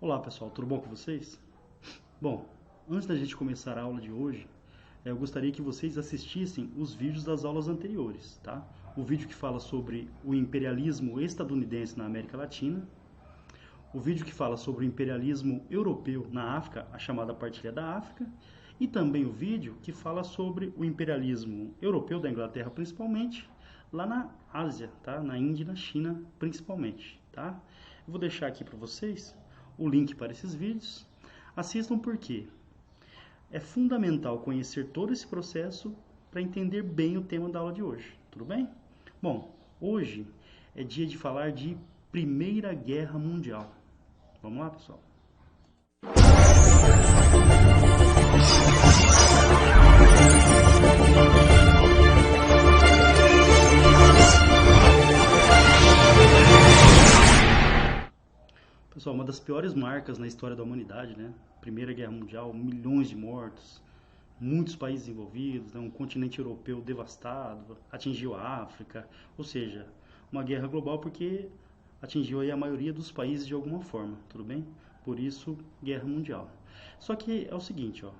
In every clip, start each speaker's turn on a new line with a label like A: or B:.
A: Olá pessoal, tudo bom com vocês? Bom, antes da gente começar a aula de hoje, eu gostaria que vocês assistissem os vídeos das aulas anteriores, tá? O vídeo que fala sobre o imperialismo estadunidense na América Latina, o vídeo que fala sobre o imperialismo europeu na África, a chamada Partilha da África, e também o vídeo que fala sobre o imperialismo europeu da Inglaterra principalmente, lá na Ásia, tá? Na Índia e na China principalmente, tá? Eu vou deixar aqui para vocês o link para esses vídeos. Assistam porque é fundamental conhecer todo esse processo para entender bem o tema da aula de hoje, tudo bem? Bom, hoje é dia de falar de Primeira Guerra Mundial. Vamos lá, pessoal? Pessoal, uma das piores marcas na história da humanidade, né? Primeira Guerra Mundial, milhões de mortos, muitos países envolvidos, né? Um continente europeu devastado, atingiu a África, ou seja, uma guerra global porque atingiu aí a maioria dos países de alguma forma, tudo bem? Por isso, Guerra Mundial. Só que é o seguinte, ó,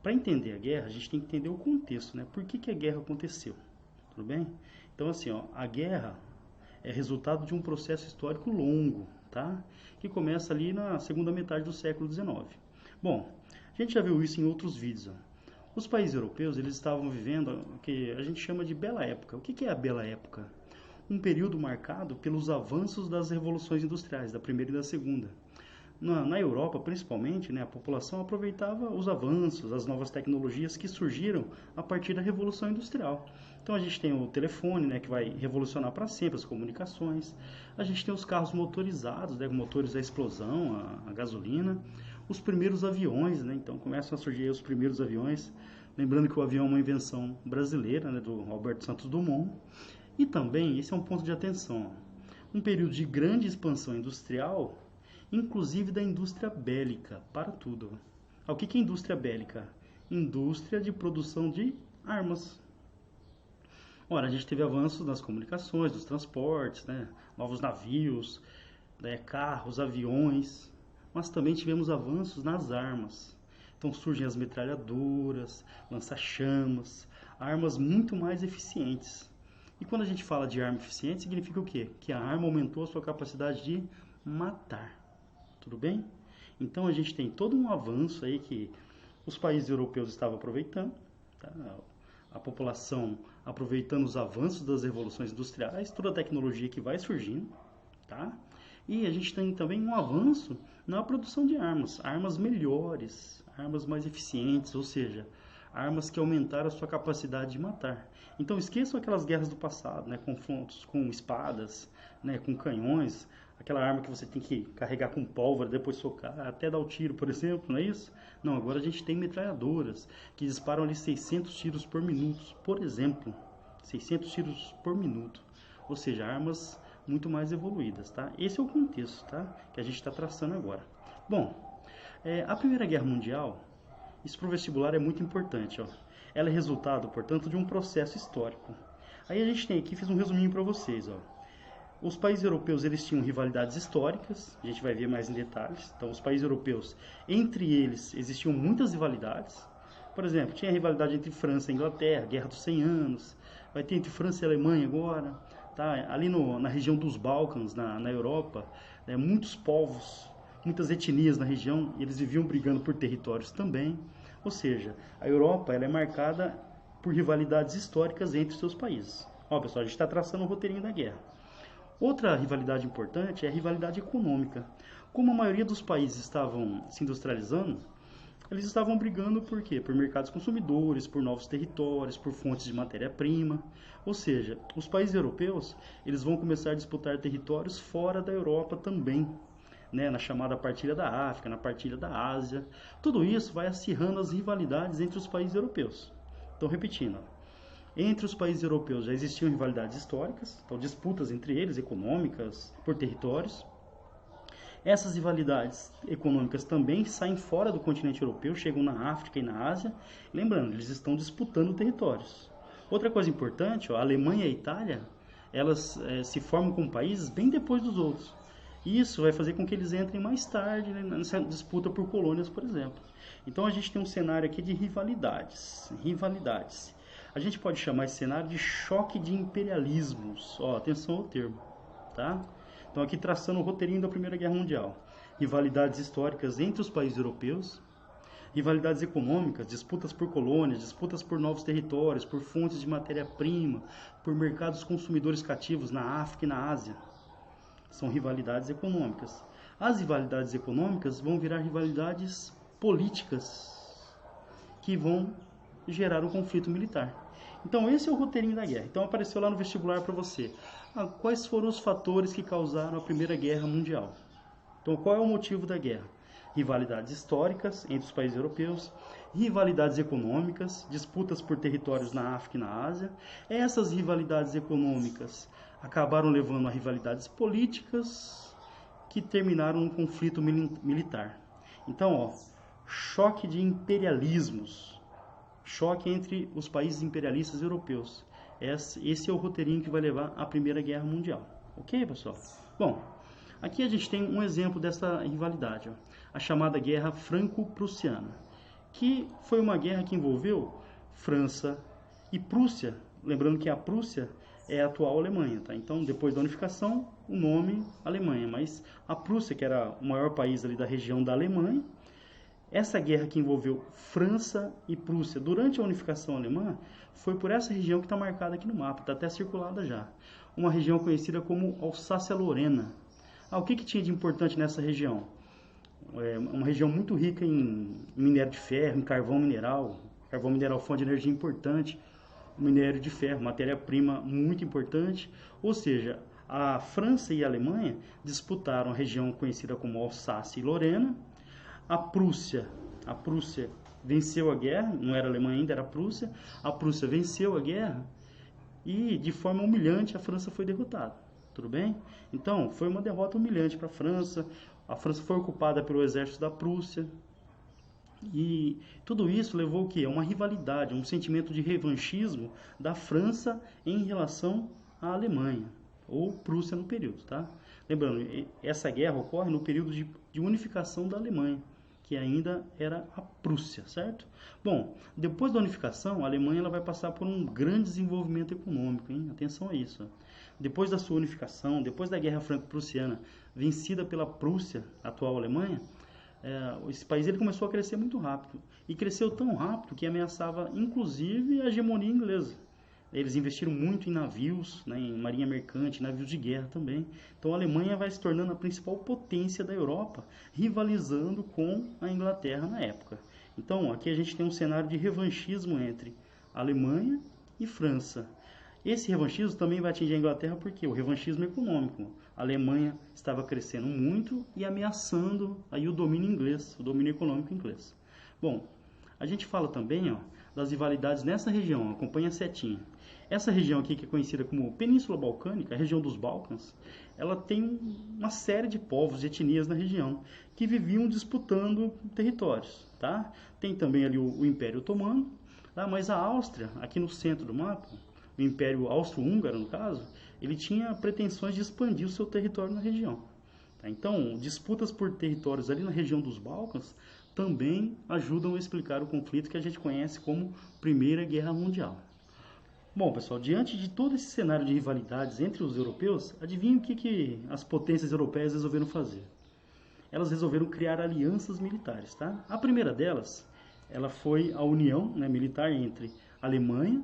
A: para entender a guerra, a gente tem que entender o contexto, né? Por que a guerra aconteceu, tudo bem? Então, assim, ó, a guerra é resultado de um processo histórico longo, tá? Que começa ali na segunda metade do século XIX. Bom, a gente já viu isso em outros vídeos. Ó. Os países europeus eles estavam vivendo o que a gente chama de Bela Época. O que é a Bela Época? Um período marcado pelos avanços das revoluções industriais, da primeira e da segunda. Na Europa, principalmente, né, a população aproveitava os avanços, as novas tecnologias que surgiram a partir da Revolução Industrial. Então a gente tem o telefone, né, que vai revolucionar para sempre as comunicações. A gente tem os carros motorizados, né, motores a explosão, a gasolina. Os primeiros aviões, né, então começam a surgir os primeiros aviões. Lembrando que o avião é uma invenção brasileira, né, do Alberto Santos Dumont. E também, esse é um ponto de atenção, um período de grande expansão industrial, inclusive da indústria bélica, para tudo. O que é indústria bélica? Indústria de produção de armas. Ora, a gente teve avanços nas comunicações, nos transportes, né? Novos navios, né? Carros, aviões, mas também tivemos avanços nas armas. Então surgem as metralhadoras, lança-chamas, armas muito mais eficientes. E quando a gente fala de arma eficiente, significa o quê? Que a arma aumentou a sua capacidade de matar. Tudo bem? Então a gente tem todo um avanço aí que os países europeus estavam aproveitando, tá? A população aproveitando os avanços das revoluções industriais, toda a tecnologia que vai surgindo, tá? E a gente tem também um avanço na produção de armas, armas melhores, armas mais eficientes, ou seja, armas que aumentaram a sua capacidade de matar. Então esqueçam aquelas guerras do passado, né? Confrontos com espadas, né? Com canhões, aquela arma que você tem que carregar com pólvora, depois socar, até dar o tiro, por exemplo, não é isso? Não, agora a gente tem metralhadoras que disparam ali 600 tiros por minuto, por exemplo. 600 tiros por minuto. Ou seja, armas muito mais evoluídas, tá? Esse é o contexto, tá? Que a gente está traçando agora. Bom, a Primeira Guerra Mundial, isso para o vestibular é muito importante, ó. Ela é resultado, portanto, de um processo histórico. Aí a gente tem aqui, fiz um resuminho para vocês, ó. Os países europeus eles tinham rivalidades históricas, a gente vai ver mais em detalhes. Então, os países europeus, entre eles, existiam muitas rivalidades. Por exemplo, tinha a rivalidade entre França e Inglaterra, Guerra dos 100 Anos. Vai ter entre França e Alemanha agora. Tá? Ali na região dos Balcãs, na Europa, né, muitos povos, muitas etnias na região, eles viviam brigando por territórios também. Ou seja, a Europa ela é marcada por rivalidades históricas entre seus países. Ó, pessoal, a gente está traçando o roteirinho da guerra. Outra rivalidade importante é a rivalidade econômica. Como a maioria dos países estavam se industrializando, eles estavam brigando por quê? Por mercados consumidores, por novos territórios, por fontes de matéria-prima. Ou seja, os países europeus eles vão começar a disputar territórios fora da Europa também, né? Na chamada Partilha da África, na Partilha da Ásia. Tudo isso vai acirrando as rivalidades entre os países europeus. Então, repetindo, entre os países europeus já existiam rivalidades históricas, então disputas entre eles, econômicas, por territórios. Essas rivalidades econômicas também saem fora do continente europeu, chegam na África e na Ásia. Lembrando, eles estão disputando territórios. Outra coisa importante, ó, a Alemanha e a Itália, elas se formam como países bem depois dos outros. Isso vai fazer com que eles entrem mais tarde, né, nessa disputa por colônias, por exemplo. Então a gente tem um cenário aqui de rivalidades. Rivalidades. A gente pode chamar esse cenário de choque de imperialismos. Ó, atenção ao termo, tá? Então aqui traçando o roteirinho da Primeira Guerra Mundial. Rivalidades históricas entre os países europeus, rivalidades econômicas, disputas por colônias, disputas por novos territórios, por fontes de matéria-prima, por mercados consumidores cativos na África e na Ásia. São rivalidades econômicas. As rivalidades econômicas vão virar rivalidades políticas, que vão gerar um conflito militar. Então esse é o roteirinho da guerra. Então apareceu lá no vestibular para você. Quais foram os fatores que causaram a Primeira Guerra Mundial? Então qual é o motivo da guerra? Rivalidades históricas entre os países europeus, rivalidades econômicas, disputas por territórios na África e na Ásia. Essas rivalidades econômicas acabaram levando a rivalidades políticas que terminaram num conflito militar. Então, ó, choque de imperialismos, choque entre os países imperialistas europeus. Esse é o roteirinho que vai levar à Primeira Guerra Mundial. Ok, pessoal? Bom, aqui a gente tem um exemplo dessa rivalidade, ó, a chamada Guerra Franco-Prussiana, que foi uma guerra que envolveu França e Prússia. Lembrando que a Prússia é a atual Alemanha, tá? Então, depois da unificação, o nome Alemanha, mas a Prússia, que era o maior país ali da região da Alemanha, essa guerra que envolveu França e Prússia durante a unificação alemã, foi por essa região que está marcada aqui no mapa, está até circulada já. Uma região conhecida como Alsácia-Lorena. O que tinha de importante nessa região? Uma região muito rica em minério de ferro, em carvão mineral. Carvão mineral, fonte de energia importante. Minério de ferro, matéria-prima muito importante. Ou seja, a França e a Alemanha disputaram a região conhecida como Alsácia e Lorena. A Prússia venceu a guerra, não era a Alemanha ainda, era a Prússia. A Prússia venceu a guerra e, de forma humilhante, a França foi derrotada. Tudo bem? Então, foi uma derrota humilhante para a França. A França foi ocupada pelo exército da Prússia. E tudo isso levou o quê? A uma rivalidade, um sentimento de revanchismo da França em relação à Alemanha, ou Prússia no período, tá? Lembrando, essa guerra ocorre no período de unificação da Alemanha, que ainda era a Prússia, certo? Bom, depois da unificação, a Alemanha ela vai passar por um grande desenvolvimento econômico, hein? Atenção a isso. Ó. Depois da sua unificação, depois da Guerra Franco-Prussiana, vencida pela Prússia, a atual Alemanha, esse país ele começou a crescer muito rápido. E cresceu tão rápido que ameaçava, inclusive, a hegemonia inglesa. Eles investiram muito em navios, né, em marinha mercante, navios de guerra também. Então a Alemanha vai se tornando a principal potência da Europa, rivalizando com a Inglaterra na época. Então aqui a gente tem um cenário de revanchismo entre Alemanha e França. Esse revanchismo também vai atingir a Inglaterra porque o revanchismo econômico. A Alemanha estava crescendo muito e ameaçando aí o domínio inglês, o domínio econômico inglês. Bom, a gente fala também das rivalidades nessa região, acompanha a setinha. Essa região aqui, que é conhecida como Península Balcânica, a região dos Balcãs, ela tem uma série de povos e etnias na região que viviam disputando territórios, tá? Tem também ali o Império Otomano, tá? Mas a Áustria, aqui no centro do mapa, o Império Austro-Húngaro, no caso, ele tinha pretensões de expandir o seu território na região. Tá? Então, disputas por territórios ali na região dos Balcãs também ajudam a explicar o conflito que a gente conhece como Primeira Guerra Mundial. Bom, pessoal, diante de todo esse cenário de rivalidades entre os europeus, adivinha o que as potências europeias resolveram fazer? Elas resolveram criar alianças militares, tá? A primeira delas, ela foi a união, né, militar entre a Alemanha,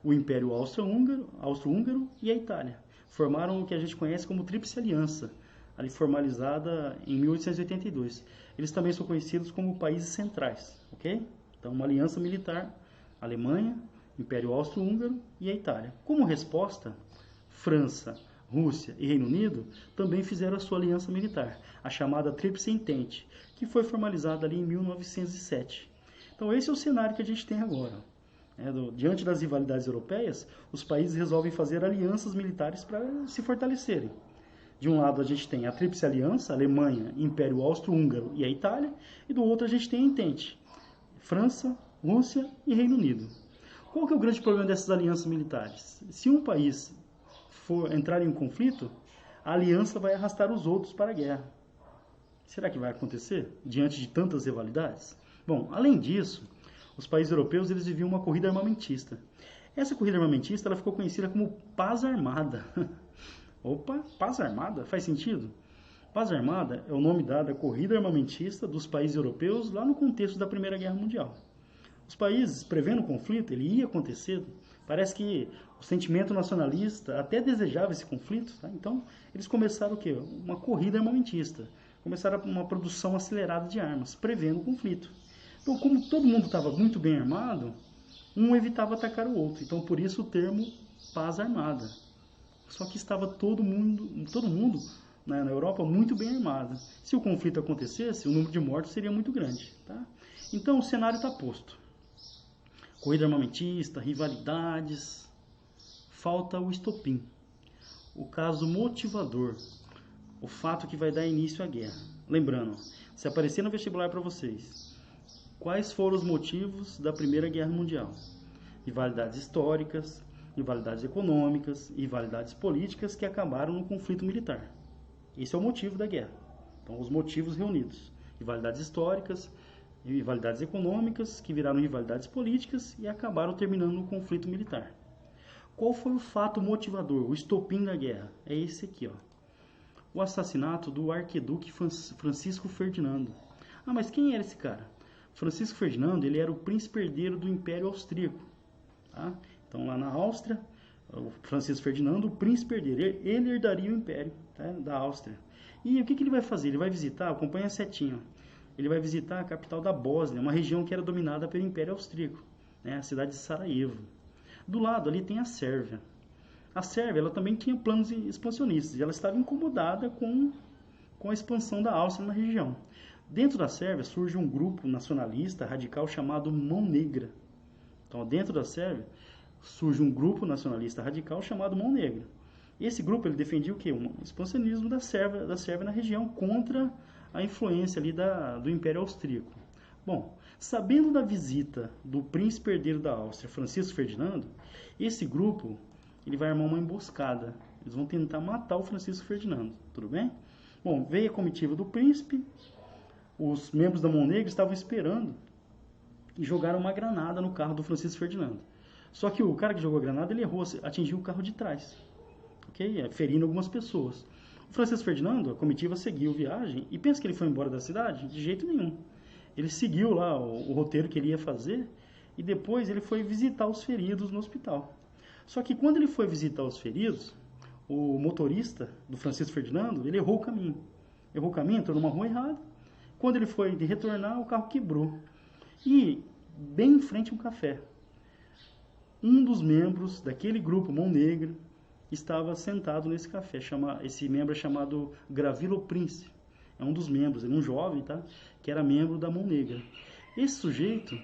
A: o Império Austro-Húngaro e a Itália. Formaram o que a gente conhece como Tríplice Aliança, ali formalizada em 1882. Eles também são conhecidos como países centrais, ok? Então, uma aliança militar, Alemanha, Império Austro-Húngaro e a Itália. Como resposta, França, Rússia e Reino Unido também fizeram a sua aliança militar, a chamada Tríplice Entente, que foi formalizada ali em 1907. Então, esse é o cenário que a gente tem agora. Diante das rivalidades europeias, os países resolvem fazer alianças militares para se fortalecerem. De um lado a gente tem a Tríplice Aliança, Alemanha, Império Austro-Húngaro e a Itália, e do outro a gente tem a Entente, França, Rússia e Reino Unido. Qual que é o grande problema dessas alianças militares? Se um país for entrar em um conflito, a aliança vai arrastar os outros para a guerra. Será que vai acontecer diante de tantas rivalidades? Bom, além disso, os países europeus eles viviam uma corrida armamentista. Essa corrida armamentista ela ficou conhecida como paz armada. Opa, paz armada? Faz sentido? Paz armada é o nome dado à corrida armamentista dos países europeus lá no contexto da Primeira Guerra Mundial. Os países, prevendo o conflito, ele ia acontecer, parece que o sentimento nacionalista até desejava esse conflito, tá? Então eles começaram o quê? Uma corrida armamentista, começaram uma produção acelerada de armas, prevendo o conflito. Então, como todo mundo estava muito bem armado, um evitava atacar o outro, então por isso o termo paz armada. Só que estava todo mundo na Europa muito bem armado. Se o conflito acontecesse, o número de mortos seria muito grande, tá? Então o cenário está posto. Corrida armamentista, rivalidades, falta o estopim, o caso motivador, o fato que vai dar início à guerra. Lembrando, se aparecer no vestibular para vocês, quais foram os motivos da Primeira Guerra Mundial? Rivalidades históricas, rivalidades econômicas, rivalidades políticas que acabaram no conflito militar. Esse é o motivo da guerra. Então, os motivos reunidos: rivalidades históricas, rivalidades econômicas, que viraram rivalidades políticas e acabaram terminando no conflito militar. Qual foi o fato motivador, o estopim da guerra? É esse aqui, ó. O assassinato do arquiduque Francisco Ferdinando. Ah, mas quem era esse cara? Francisco Ferdinando, ele era o príncipe herdeiro do Império Austríaco. Tá? Então, lá na Áustria, o Francisco Ferdinando, o príncipe herdeiro, ele herdaria o Império, tá? Da Áustria. E o que ele vai fazer? Ele vai visitar, acompanha a setinha, ele vai visitar a capital da Bósnia, uma região que era dominada pelo Império Austríaco, né? A cidade de Sarajevo. Do lado ali tem a Sérvia. A Sérvia ela também tinha planos expansionistas e ela estava incomodada com a expansão da Áustria na região. Dentro da Sérvia surge um grupo nacionalista radical chamado Mão Negra. Então, dentro da Sérvia surge um grupo nacionalista radical chamado Mão Negra. Esse grupo ele defendia o quê? Um expansionismo da Sérvia na região contra a influência ali do Império Austríaco. Bom, sabendo da visita do príncipe herdeiro da Áustria, Francisco Ferdinando, esse grupo ele vai armar uma emboscada. Eles vão tentar matar o Francisco Ferdinando, tudo bem? Bom, veio a comitiva do príncipe, os membros da Mão Negra estavam esperando e jogaram uma granada no carro do Francisco Ferdinando. Só que o cara que jogou a granada, ele errou, atingiu o carro de trás, ok? Ferindo algumas pessoas. O Francisco Ferdinando, a comitiva seguiu viagem e pensa que ele foi embora da cidade? De jeito nenhum. Ele seguiu lá o roteiro que ele ia fazer e depois ele foi visitar os feridos no hospital. Só que quando ele foi visitar os feridos, o motorista do Francisco Ferdinando, ele errou o caminho. Errou o caminho, entrou numa rua errada. Quando ele foi retornar, o carro quebrou. E bem em frente a um café, um dos membros daquele grupo Mão Negra estava sentado nesse café. Esse membro é chamado Gravilo Prince. É um dos membros, ele é um jovem, tá? Que era membro da Mão Negra. Esse sujeito,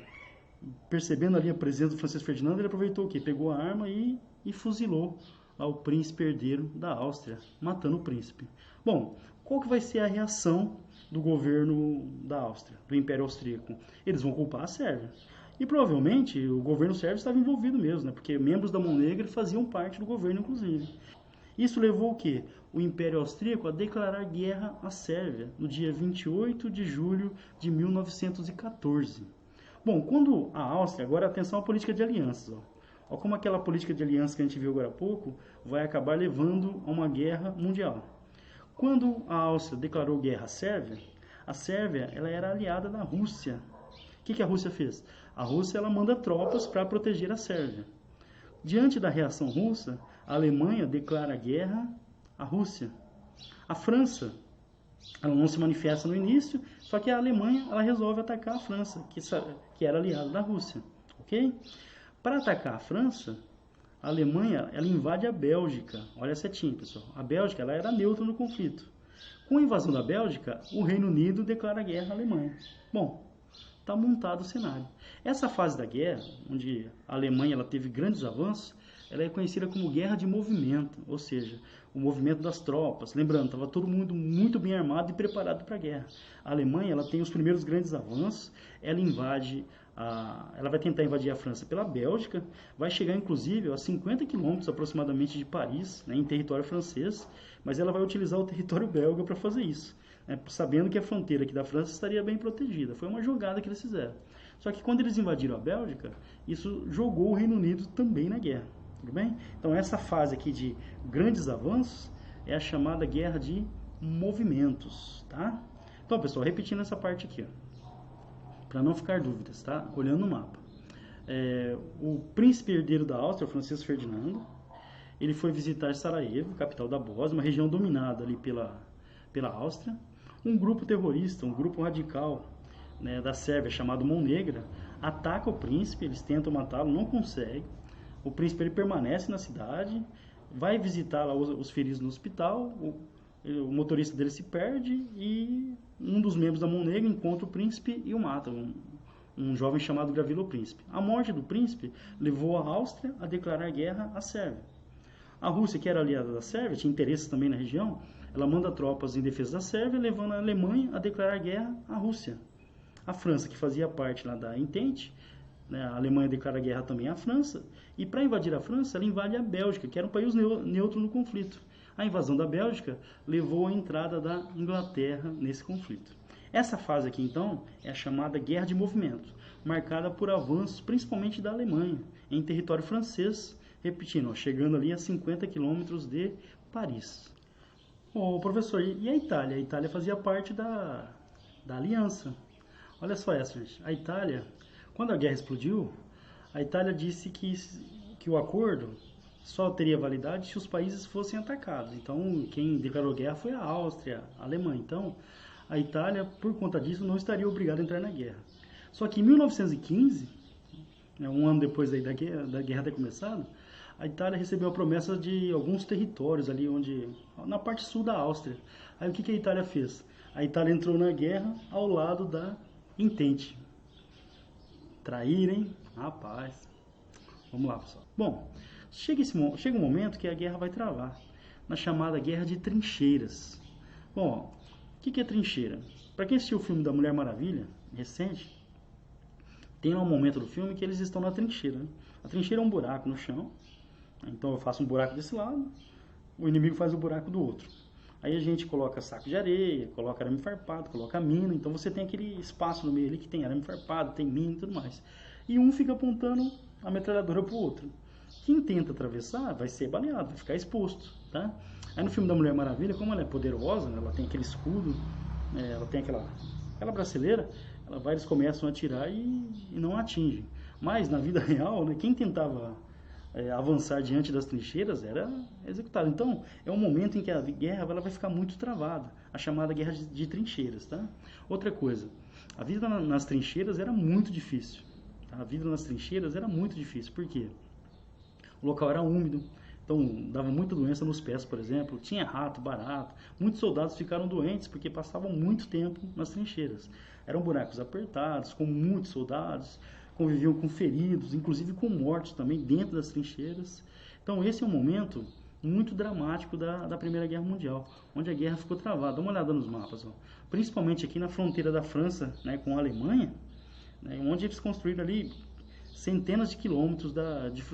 A: percebendo ali a presença do Francisco Ferdinando, ele aproveitou o quê? Pegou a arma e fuzilou lá o príncipe herdeiro da Áustria, matando o príncipe. Bom, qual que vai ser a reação do governo da Áustria, do Império Austríaco? Eles vão culpar a Sérvia. E provavelmente o governo sérvio estava envolvido mesmo, né? Porque membros da Mão Negra faziam parte do governo, inclusive. Isso levou o quê? O Império Austríaco a declarar guerra à Sérvia no dia 28 de julho de 1914. Bom, quando a Áustria, agora atenção à política de alianças, ó. Olha como aquela política de aliança que a gente viu agora há pouco vai acabar levando a uma guerra mundial. Quando a Áustria declarou guerra à Sérvia ela era aliada da Rússia. O que a Rússia fez? A Rússia ela manda tropas para proteger a Sérvia. Diante da reação russa, a Alemanha declara guerra à Rússia. A França, ela não se manifesta no início, só que a Alemanha ela resolve atacar a França, que era aliada da Rússia, ok? Para atacar a França, a Alemanha ela invade a Bélgica. Olha a setinha, pessoal. A Bélgica ela era neutra no conflito. Com a invasão da Bélgica, o Reino Unido declara guerra à Alemanha. Bom, está montado o cenário. Essa fase da guerra, onde a Alemanha ela teve grandes avanços, ela é conhecida como guerra de movimento, ou seja, o movimento das tropas. Lembrando, estava todo mundo muito bem armado e preparado para a guerra. A Alemanha ela tem os primeiros grandes avanços, ela invade ela vai tentar invadir a França pela Bélgica, vai chegar inclusive a 50 quilômetros aproximadamente de Paris, né, em território francês, mas ela vai utilizar o território belga para fazer isso, né, sabendo que a fronteira aqui da França estaria bem protegida. Foi uma jogada que eles fizeram. Só que quando eles invadiram a Bélgica, isso jogou o Reino Unido também na guerra. Tudo bem? Então essa fase aqui de grandes avanços é a chamada guerra de movimentos, tá? Então, pessoal, repetindo essa parte aqui, para não ficar dúvidas, tá? Olhando no mapa. O príncipe herdeiro da Áustria, Francisco Ferdinando, ele foi visitar Sarajevo, capital da Bósnia, uma região dominada ali pela Áustria. Um grupo terrorista, um grupo radical, né, da Sérvia, chamado Mão Negra, ataca o príncipe, eles tentam matá-lo, não conseguem. O príncipe ele permanece na cidade, vai visitar lá os feridos no hospital, o motorista dele se perde e um dos membros da Mão Negra encontra o príncipe e o mata, um jovem chamado Gavrilo Príncipe. A morte do príncipe levou a Áustria a declarar guerra à Sérvia. A Rússia, que era aliada da Sérvia, tinha interesses também na região, ela manda tropas em defesa da Sérvia, levando a Alemanha a declarar guerra à Rússia. A França, que fazia parte lá da Entente, né, a Alemanha declara guerra também à França, e para invadir a França, ela invade a Bélgica, que era um país neutro no conflito. A invasão da Bélgica levou à entrada da Inglaterra nesse conflito. Essa fase aqui, então, é a chamada Guerra de Movimento, marcada por avanços principalmente da Alemanha, em território francês, repetindo, chegando ali a 50 quilômetros de Paris. Ô, professor, e a Itália? A Itália fazia parte da aliança. Olha só essa, gente. A Itália, quando a guerra explodiu, a Itália disse que o acordo só teria validade se os países fossem atacados. Então, quem declarou guerra foi a Áustria, a Alemanha. Então, a Itália, por conta disso, não estaria obrigada a entrar na guerra. Só que em 1915, né, um ano depois aí da guerra ter começado, a Itália recebeu a promessa de alguns territórios ali na parte sul da Áustria. Aí o que a Itália fez? A Itália entrou na guerra ao lado da Entente. Traíra, hein? Rapaz. Vamos lá, pessoal. Bom, chega um momento que a guerra vai travar, na chamada Guerra de Trincheiras. Bom, o que é trincheira? Para quem assistiu o filme da Mulher Maravilha, recente, tem um momento do filme que eles estão na trincheira. Né? A trincheira é um buraco no chão, então eu faço um buraco desse lado, o inimigo faz o buraco do outro. Aí a gente coloca saco de areia, coloca arame farpado, coloca mina, então você tem aquele espaço no meio ali que tem arame farpado, tem mina e tudo mais. E um fica apontando a metralhadora pro outro. Quem tenta atravessar vai ser baleado, vai ficar exposto, tá? Aí no filme da Mulher Maravilha, como ela é poderosa, né, ela tem aquele escudo, ela tem aquela braceleira, eles começam a atirar e não atingem. Mas na vida real, né, quem tentava avançar diante das trincheiras era executado. Então, é um momento em que a guerra ela vai ficar muito travada, a chamada guerra de trincheiras, tá? Outra coisa, a vida nas trincheiras era muito difícil. Tá? A vida nas trincheiras era muito difícil, por quê? O local era úmido, então dava muita doença nos pés, por exemplo, tinha rato, barato. Muitos soldados ficaram doentes porque passavam muito tempo nas trincheiras. Eram buracos apertados, com muitos soldados, conviviam com feridos, inclusive com mortos também dentro das trincheiras. Então esse é um momento muito dramático da Primeira Guerra Mundial, onde a guerra ficou travada. Dá uma olhada nos mapas, ó. Principalmente aqui na fronteira da França, né, com a Alemanha, né, onde eles construíram ali centenas de quilômetros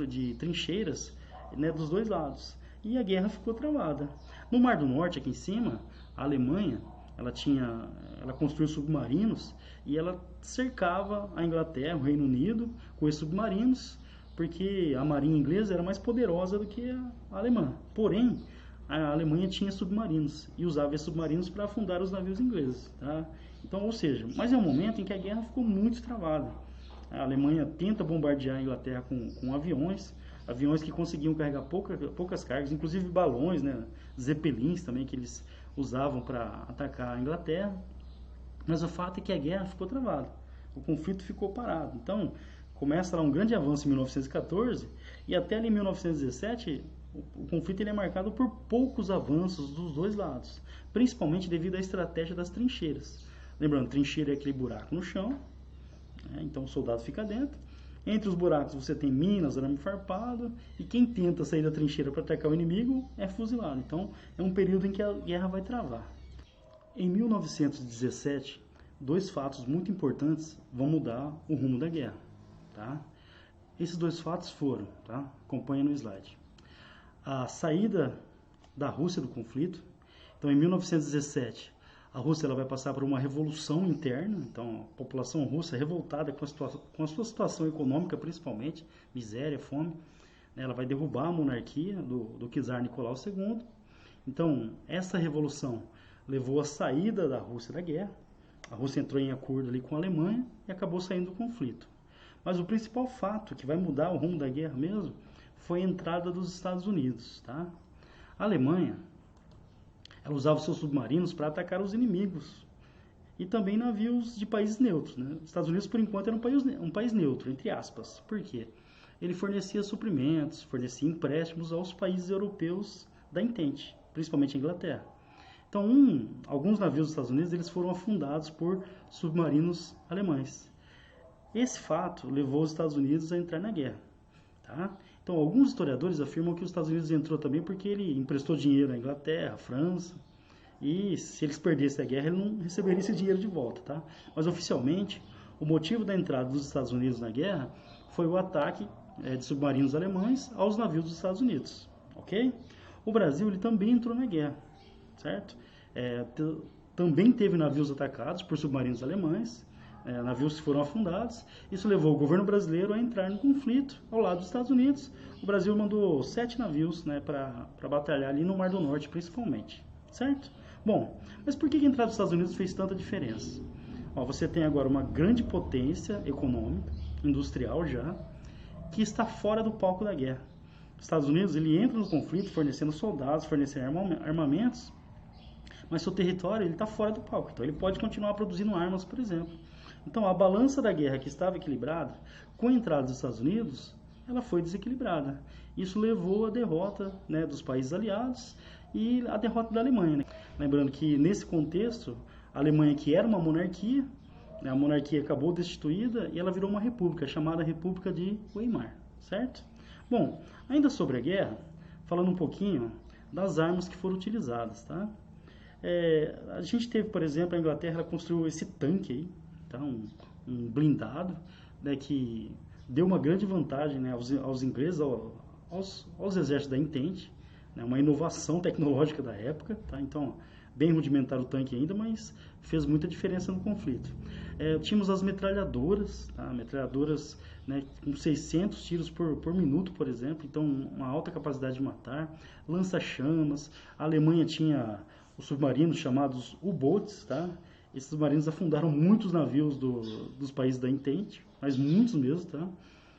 A: de trincheiras, né, dos dois lados. E a guerra ficou travada. No Mar do Norte, aqui em cima, a Alemanha ela construiu submarinos e ela cercava a Inglaterra, o Reino Unido, com esses submarinos, porque a marinha inglesa era mais poderosa do que a alemã. Porém, a Alemanha tinha submarinos e usava esses submarinos para afundar os navios ingleses. Tá? Então, ou seja, mas é um momento em que a guerra ficou muito travada. A Alemanha tenta bombardear a Inglaterra com aviões que conseguiam carregar poucas cargas, inclusive balões, né, zeppelins também que eles usavam para atacar a Inglaterra. Mas o fato é que a guerra ficou travada, o conflito ficou parado. Então, começa lá um grande avanço em 1914 e até ali em 1917 o conflito ele é marcado por poucos avanços dos dois lados, principalmente devido à estratégia das trincheiras. Lembrando, trincheira é aquele buraco no chão, né, então o soldado fica dentro. Entre os buracos você tem minas, arame farpado, e quem tenta sair da trincheira para atacar o inimigo é fuzilado. Então é um período em que a guerra vai travar. Em 1917, dois fatos muito importantes vão mudar o rumo da guerra, tá? Esses dois fatos foram, tá? Acompanha no slide. A saída da Rússia do conflito. Então, em 1917, a Rússia ela vai passar por uma revolução interna. Então, a população russa revoltada com a sua situação econômica, principalmente, miséria, fome, né? Ela vai derrubar a monarquia do czar Nicolau II. Então, essa revolução levou à saída da Rússia da guerra. A Rússia entrou em acordo ali com a Alemanha e acabou saindo do conflito. Mas o principal fato que vai mudar o rumo da guerra mesmo foi a entrada dos Estados Unidos, tá? A Alemanha, ela usava seus submarinos para atacar os inimigos e também navios de países neutros, né? Os Estados Unidos, por enquanto, era um país neutro, entre aspas. Por quê? Ele fornecia suprimentos, fornecia empréstimos aos países europeus da Entente, principalmente a Inglaterra. Então, alguns navios dos Estados Unidos eles foram afundados por submarinos alemães. Esse fato levou os Estados Unidos a entrar na guerra, tá? Então, alguns historiadores afirmam que os Estados Unidos entrou também porque ele emprestou dinheiro à Inglaterra, à França, e se eles perdessem a guerra, ele não receberia esse dinheiro de volta, tá? Mas, oficialmente, o motivo da entrada dos Estados Unidos na guerra foi o ataque de submarinos alemães aos navios dos Estados Unidos, ok? O Brasil ele também entrou na guerra, certo? Também teve navios atacados por submarinos alemães, navios que foram afundados. Isso levou o governo brasileiro a entrar no conflito ao lado dos Estados Unidos. O Brasil mandou 7 navios, né, para batalhar ali no Mar do Norte, principalmente, certo? Bom, mas por que a entrada dos Estados Unidos fez tanta diferença? Ó, você tem agora uma grande potência econômica, industrial já, que está fora do palco da guerra. Os Estados Unidos ele entra no conflito fornecendo soldados, fornecendo armamentos, mas seu território está fora do palco, então ele pode continuar produzindo armas, por exemplo. Então, a balança da guerra que estava equilibrada, com a entrada dos Estados Unidos, ela foi desequilibrada. Isso levou à derrota, né, dos países aliados e à derrota da Alemanha, né? Lembrando que, nesse contexto, a Alemanha, que era uma monarquia, né, a monarquia acabou destituída e ela virou uma república, chamada República de Weimar, certo? Bom, ainda sobre a guerra, falando um pouquinho das armas que foram utilizadas, tá? A gente teve, por exemplo, a Inglaterra ela construiu esse tanque aí, tá? um blindado, né, que deu uma grande vantagem, né, aos ingleses, aos exércitos da Entente, né, uma inovação tecnológica da época, tá? Então, bem rudimentar o tanque ainda, mas fez muita diferença no conflito. Tínhamos as metralhadoras, tá? Metralhadoras, né, com 600 tiros por minuto, por exemplo, então uma alta capacidade de matar, lança-chamas. A Alemanha tinha os submarinos chamados U-boats, tá? Esses submarinos afundaram muitos navios dos países da Entente, mas muitos mesmo, tá?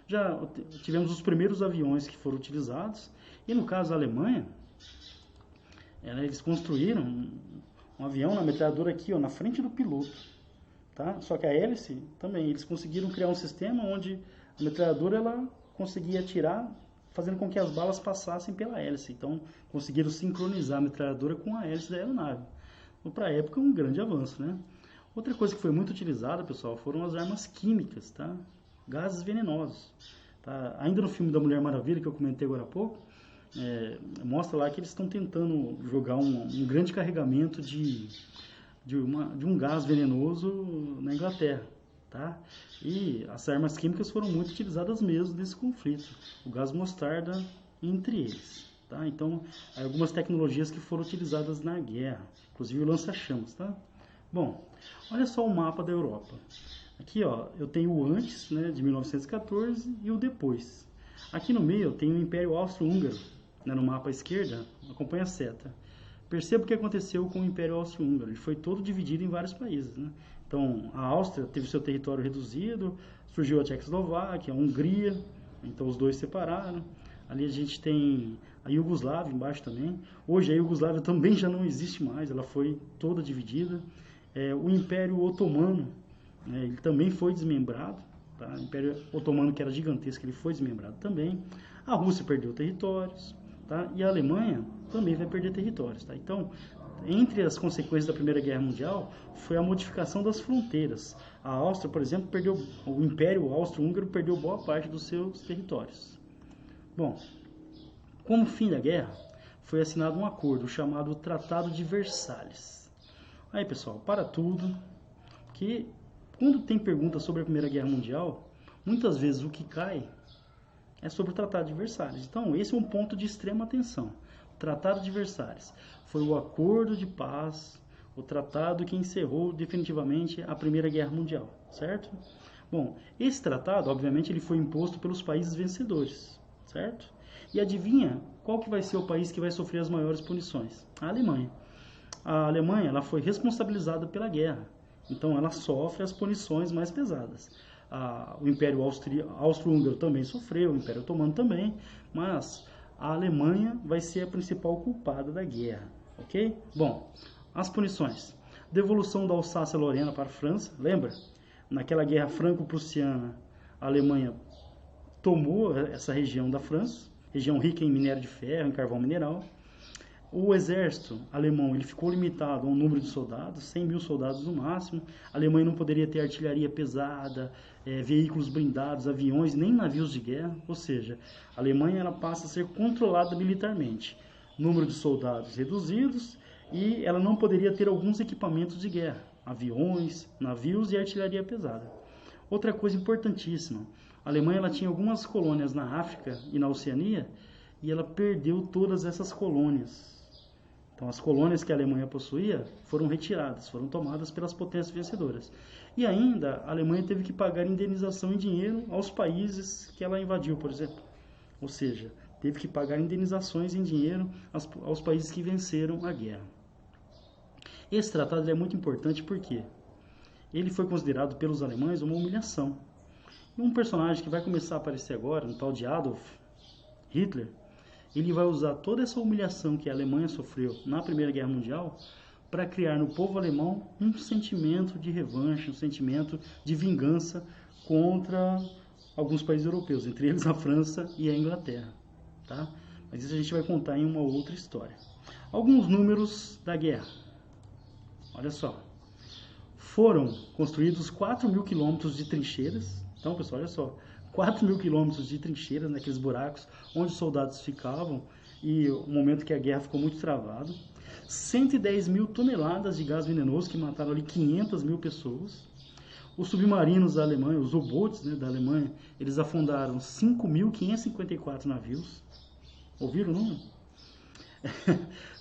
A: Já tivemos os primeiros aviões que foram utilizados, e no caso da Alemanha, eles construíram um avião na metralhadora aqui, ó, na frente do piloto, tá? Só que a hélice também, eles conseguiram criar um sistema onde a metralhadora ela conseguia atirar, fazendo com que as balas passassem pela hélice. Então, conseguiram sincronizar a metralhadora com a hélice da aeronave. Então, para a época, um grande avanço, né? Outra coisa que foi muito utilizada, pessoal, foram as armas químicas, tá? Gases venenosos, tá? Ainda no filme da Mulher Maravilha, que eu comentei agora há pouco, mostra lá que eles estão tentando jogar um grande carregamento de um gás venenoso na Inglaterra, tá? E as armas químicas foram muito utilizadas mesmo nesse conflito, o gás mostarda entre eles, tá? Então, algumas tecnologias que foram utilizadas na guerra, inclusive o lança-chamas, tá? Bom, olha só o mapa da Europa. Aqui, ó, eu tenho o antes, né, de 1914 e o depois. Aqui no meio eu tenho o Império Austro-Húngaro, né, no mapa à esquerda, acompanha a seta. Perceba o que aconteceu com o Império Austro-Húngaro. Ele foi todo dividido em vários países, né? Então, a Áustria teve seu território reduzido, surgiu a Tchecoslováquia, a Hungria, então os dois separaram. Ali a gente tem a Iugoslávia embaixo também. Hoje a Iugoslávia também já não existe mais, ela foi toda dividida. O Império Otomano, né, ele também foi desmembrado, tá? O Império Otomano, que era gigantesco, ele foi desmembrado também. A Rússia perdeu territórios, tá? E a Alemanha também vai perder territórios, tá? Então, entre as consequências da Primeira Guerra Mundial, foi a modificação das fronteiras. A Áustria, por exemplo, o Império Austro-Húngaro perdeu boa parte dos seus territórios. Bom, como fim da guerra, foi assinado um acordo chamado Tratado de Versalhes. Aí, pessoal, para tudo, que quando tem perguntas sobre a Primeira Guerra Mundial, muitas vezes o que cai é sobre o Tratado de Versalhes. Então, esse é um ponto de extrema atenção. O Tratado de Versalhes foi o acordo de paz, o tratado que encerrou definitivamente a Primeira Guerra Mundial, certo? Bom, esse tratado, obviamente, ele foi imposto pelos países vencedores, certo? E adivinha qual que vai ser o país que vai sofrer as maiores punições? A Alemanha. A Alemanha, ela foi responsabilizada pela guerra, então ela sofre as punições mais pesadas. O Império Austro-Húngaro também sofreu, o Império Otomano também, mas a Alemanha vai ser a principal culpada da guerra, ok? Bom, as punições. Devolução da Alsácia-Lorena para a França, lembra? Naquela guerra franco-prussiana, a Alemanha tomou essa região da França, região rica em minério de ferro, em carvão mineral. O exército alemão ele ficou limitado a um número de soldados, 100 mil soldados no máximo. A Alemanha não poderia ter artilharia pesada, veículos blindados, aviões, nem navios de guerra. Ou seja, a Alemanha ela passa a ser controlada militarmente. Número de soldados reduzidos e ela não poderia ter alguns equipamentos de guerra, aviões, navios e artilharia pesada. Outra coisa importantíssima, a Alemanha ela tinha algumas colônias na África e na Oceania e ela perdeu todas essas colônias. Então, as colônias que a Alemanha possuía foram retiradas, foram tomadas pelas potências vencedoras. E ainda, a Alemanha teve que pagar indenização em dinheiro aos países que ela invadiu, por exemplo. Ou seja, teve que pagar indenizações em dinheiro aos países que venceram a guerra. Esse tratado é muito importante porque ele foi considerado pelos alemães uma humilhação. E um personagem que vai começar a aparecer agora, um tal de Adolf Hitler, ele vai usar toda essa humilhação que a Alemanha sofreu na Primeira Guerra Mundial para criar no povo alemão um sentimento de revanche, um sentimento de vingança contra alguns países europeus, entre eles a França e a Inglaterra. Tá? Mas isso a gente vai contar em uma outra história. Alguns números da guerra. Olha só. Foram construídos 4 mil quilômetros de trincheiras. Então, pessoal, olha só. 4 mil quilômetros de trincheiras, naqueles buracos onde os soldados ficavam, e o momento que a guerra ficou muito travada. 110 mil toneladas de gás venenoso que mataram ali 500 mil pessoas. Os submarinos da Alemanha, os U-boats, né, da Alemanha, eles afundaram 5.554 navios. Ouviram o número?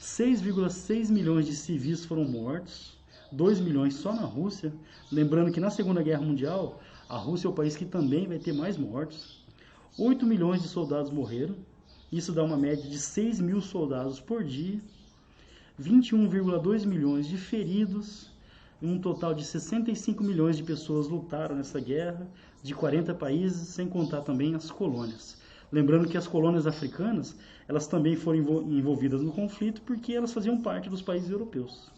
A: 6,6 milhões de civis foram mortos, 2 milhões só na Rússia. Lembrando que na Segunda Guerra Mundial, a Rússia é o país que também vai ter mais mortos. 8 milhões de soldados morreram. Isso dá uma média de 6 mil soldados por dia. 21,2 milhões de feridos. Um total de 65 milhões de pessoas lutaram nessa guerra, de 40 países, sem contar também as colônias. Lembrando que as colônias africanas, elas também foram envolvidas no conflito porque elas faziam parte dos países europeus.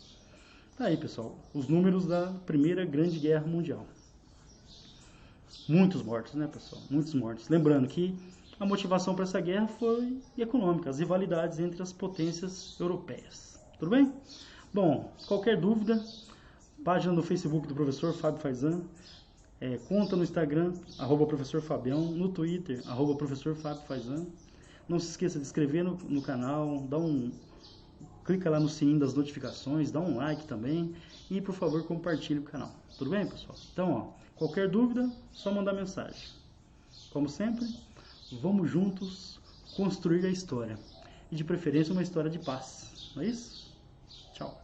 A: Tá aí, pessoal, os números da Primeira Grande Guerra Mundial. Muitos mortos, né, pessoal? Muitos mortos. Lembrando que a motivação para essa guerra foi econômica, as rivalidades entre as potências europeias. Tudo bem? Bom, qualquer dúvida, página no Facebook do professor Fábio Faizan, conta no Instagram, @professor Fabião, no Twitter, @professor Fábio Faizan. Não se esqueça de se inscrever no canal, clica lá no sininho das notificações, dá um like também e, por favor, compartilhe o canal. Tudo bem, pessoal? Então, qualquer dúvida, só mandar mensagem. Como sempre, vamos juntos construir a história. E de preferência uma história de paz. Não é isso? Tchau.